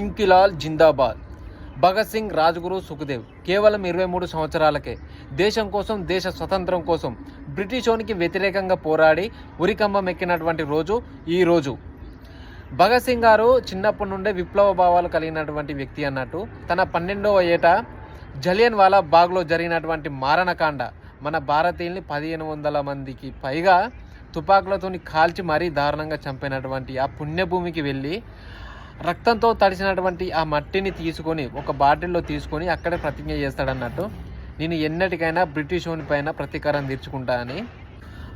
ఇంకిలాల్ జిందాబాద్. భగత్ సింగ్, రాజ్గురు, సుఖ్దేవ్ కేవలం 23 సంవత్సరాలకే దేశం కోసం, దేశ స్వతంత్రం కోసం బ్రిటిషోనికి వ్యతిరేకంగా పోరాడి ఉరికంబం ఎక్కినటువంటి రోజు ఈ రోజు. భగత్ సింగ్ గారు చిన్నప్పటి నుండే విప్లవ భావాలు కలిగినటువంటి వ్యక్తి అన్నట్టు. తన 12వ ఏట జలియన్ వాలా బాగ్లో జరిగినటువంటి మారణకాండ, మన భారతీయుల్ని 1500 మందికి పైగా తుపాకులతో కాల్చి మరీ దారుణంగా చంపినటువంటి ఆ పుణ్యభూమికి వెళ్ళి రక్తంతో తడిసినటువంటి ఆ మట్టిని తీసుకొని ఒక బాటిల్లో తీసుకొని అక్కడే ప్రతిజ్ఞ చేస్తాడన్నట్టు. నేను ఎన్నటికైనా బ్రిటిష్ పైన ప్రతీకారం తీర్చుకుంటా అని.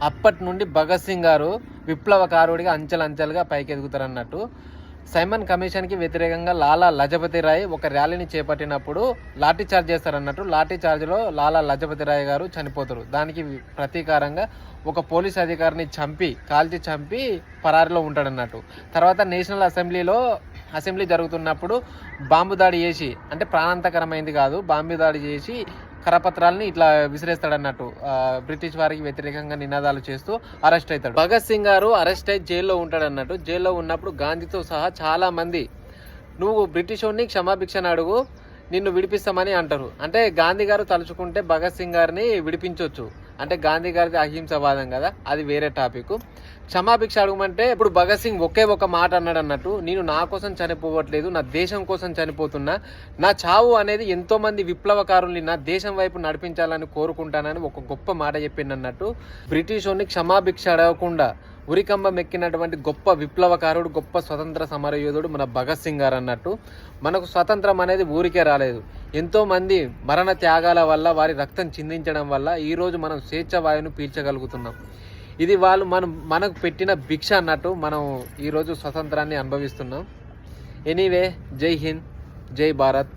అప్పటి నుండి భగత్ సింగ్ గారు విప్లవకారుడిగా అంచెలంచెలుగా పైకి ఎదుగుతారన్నట్టు. సైమన్ కమిషన్కి వ్యతిరేకంగా లాలా లజపతి రాయ్ ఒక ర్యాలీని చేపట్టినప్పుడు లాఠీ చార్జ్ చేస్తారన్నట్టు. లాఠీ చార్జ్లో లాలా లజపతి రాయ్ గారు చనిపోతారు. దానికి ప్రతీకారంగా ఒక పోలీస్ అధికారిని కాల్చి చంపి పరారిలో ఉంటాడన్నట్టు. తర్వాత నేషనల్ అసెంబ్లీ జరుగుతున్నప్పుడు బాంబు దాడి చేసి, అంటే ప్రాణాంతకరమైంది కాదు, బాంబు దాడి చేసి కరపత్రాలని ఇట్లా విసిరేస్తాడన్నట్టు. బ్రిటిష్ వారికి వ్యతిరేకంగా నినాదాలు చేస్తూ అరెస్ట్ అవుతాడు. భగత్ సింగ్ గారు అరెస్ట్ అయి జైల్లో ఉంటాడన్నట్టు. జైల్లో ఉన్నప్పుడు గాంధీతో సహా చాలా మంది నువ్వు బ్రిటిష్ వాడిని క్షమాభిక్షను అడుగు, నిన్ను విడిపిస్తామని అంటారు. అంటే గాంధీ గారు తలుచుకుంటే భగత్ సింగ్ గారిని విడిపించవచ్చు. అంటే గాంధీ గారిది అహింసవాదం కదా, అది వేరే టాపిక్. క్షమాభిక్ష అడగమంటే ఇప్పుడు భగత్ సింగ్ ఒకే ఒక మాట అన్నాడు అన్నట్టు, నేను నా కోసం చనిపోవట్లేదు, నా దేశం కోసం చనిపోతున్నా. నా చావు అనేది ఎంతో మంది విప్లవకారుల్ని నా దేశం వైపు నడిపించాలని కోరుకుంటానని ఒక గొప్ప మాట చెప్పింది అన్నట్టు. బ్రిటిష్ వాడిని క్షమాభిక్ష అడగకుండా ఉరికంబం ఎక్కినటువంటి గొప్ప విప్లవకారుడు, గొప్ప స్వతంత్ర సమరయోధుడు మన భగత్ సింగ్ గారు అన్నట్టు. మనకు స్వతంత్రం అనేది ఊరికే రాలేదు. ఎంతోమంది మరణ త్యాగాల వల్ల, వారి రక్తం చిందించడం వల్ల ఈరోజు మనం స్వేచ్ఛ వాయువును పీల్చగలుగుతున్నాం. ఇది వాళ్ళు మనకు పెట్టిన భిక్ష అన్నట్టు. మనం ఈరోజు స్వతంత్రాన్ని అనుభవిస్తున్నాం. ఎనీవే, జై హింద్, జై భారత్.